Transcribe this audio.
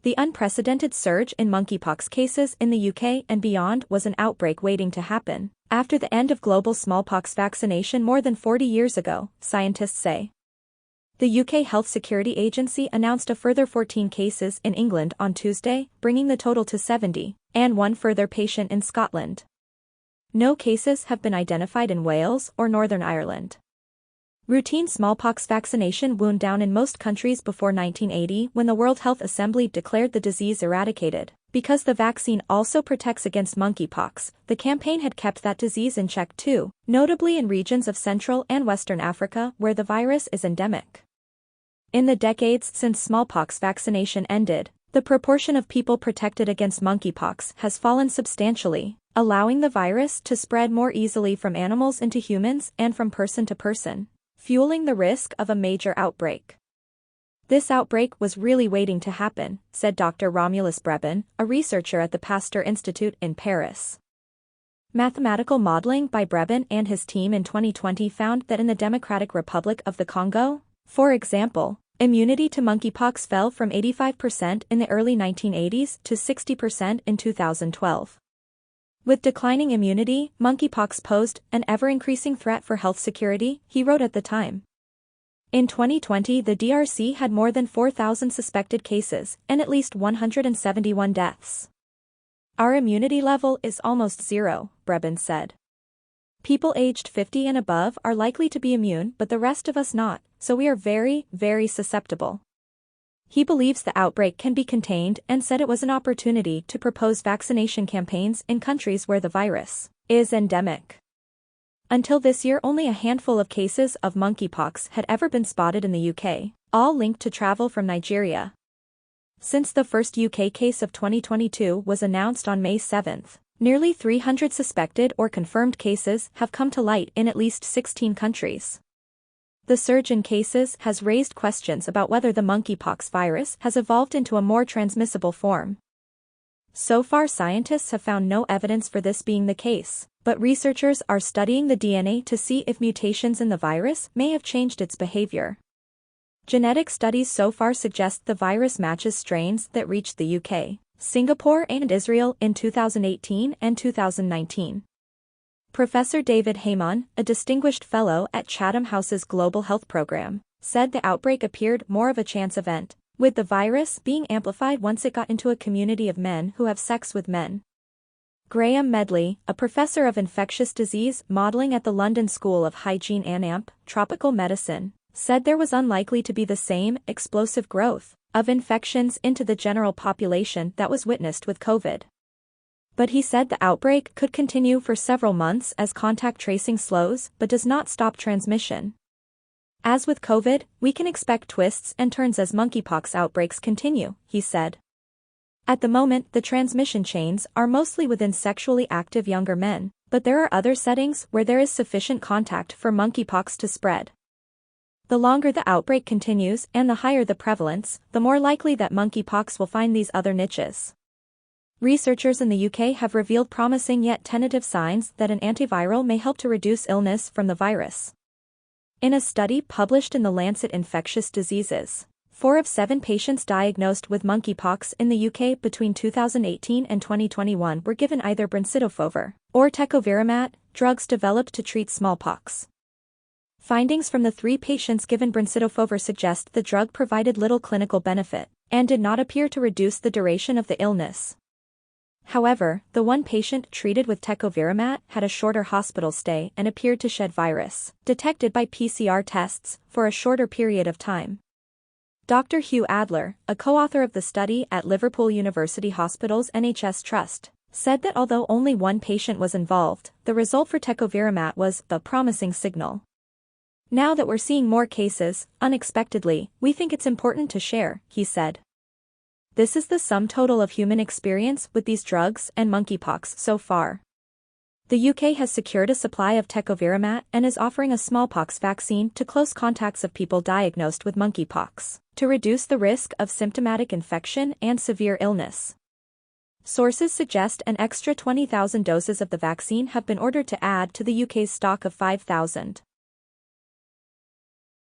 The unprecedented surge in monkeypox cases in the UK and beyond was an outbreak waiting to happen, after the end of global smallpox vaccination more than 40 years ago, scientists say. The UK Health Security Agency announced a further 14 cases in England on Tuesday, bringing the total to 70, and one further patient in Scotland. No cases have been identified in Wales or Northern Ireland. Routine smallpox vaccination wound down in most countries before 1980 when the World Health Assembly declared the disease eradicated. Because the vaccine also protects against monkeypox, the campaign had kept that disease in check too, notably in regions of Central and Western Africa where the virus is endemic. In the decades since smallpox vaccination ended, the proportion of people protected against monkeypox has fallen substantially, allowing the virus to spread more easily from animals into humans and from person to person, fueling the risk of a major outbreak. This outbreak was really waiting to happen, said Dr. Romulus Breben, a researcher at the Pasteur Institute in Paris. Mathematical modeling by Breben and his team in 2020 found that in the Democratic Republic of the Congo, for example, immunity to monkeypox fell from 85% in the early 1980s to 60% in 2012. With declining immunity, monkeypox posed an ever-increasing threat for health security, he wrote at the time. In 2020, the DRC had more than 4,000 suspected cases and at least 171 deaths. Our immunity level is almost zero, Breben said. People aged 50 and above are likely to be immune but the rest of us not, so we are very, very susceptible. He believes the outbreak can be contained and said it was an opportunity to propose vaccination campaigns in countries where the virus is endemic. Until this year, only a handful of cases of monkeypox had ever been spotted in the UK, all linked to travel from Nigeria. Since the first UK case of 2022 was announced on May 7, nearly 300 suspected or confirmed cases have come to light in at least 16 countries. The surge in cases has raised questions about whether the monkeypox virus has evolved into a more transmissible form. So far, scientists have found no evidence for this being the case, but researchers are studying the DNA to see if mutations in the virus may have changed its behavior. Genetic studies so far suggest the virus matches strains that reached the UK, Singapore and Israel in 2018 and 2019. Professor David Heyman, a distinguished fellow at Chatham House's Global Health Program, said the outbreak appeared more of a chance event, with the virus being amplified once it got into a community of men who have sex with men. Graham Medley, a professor of infectious disease modeling at the London School of Hygiene and Tropical Medicine, said there was unlikely to be the same explosive growth of infections into the general population that was witnessed with COVID. But he said the outbreak could continue for several months as contact tracing slows but does not stop transmission. As with COVID, we can expect twists and turns as monkeypox outbreaks continue, he said. At the moment, the transmission chains are mostly within sexually active younger men, but there are other settings where there is sufficient contact for monkeypox to spread. The longer the outbreak continues and the higher the prevalence, the more likely that monkeypox will find these other niches. Researchers in the UK have revealed promising yet tentative signs that an antiviral may help to reduce illness from the virus. In a study published in The Lancet Infectious Diseases, 4 of 7 patients diagnosed with monkeypox in the UK between 2018 and 2021 were given either brincidofovir or tecovirimat, drugs developed to treat smallpox. Findings from the 3 patients given brincidofovir suggest the drug provided little clinical benefit and did not appear to reduce the duration of the illness. However, the one patient treated with tecovirimat had a shorter hospital stay and appeared to shed virus, detected by PCR tests, for a shorter period of time. Dr. Hugh Adler, a co-author of the study at Liverpool University Hospital's NHS Trust, said that although only one patient was involved, the result for tecovirimat was a promising signal. Now that we're seeing more cases, unexpectedly, we think it's important to share, he said. This is the sum total of human experience with these drugs and monkeypox so far. The UK has secured a supply of tecovirimat and is offering a smallpox vaccine to close contacts of people diagnosed with monkeypox, to reduce the risk of symptomatic infection and severe illness. Sources suggest an extra 20,000 doses of the vaccine have been ordered to add to the UK's stock of 5,000.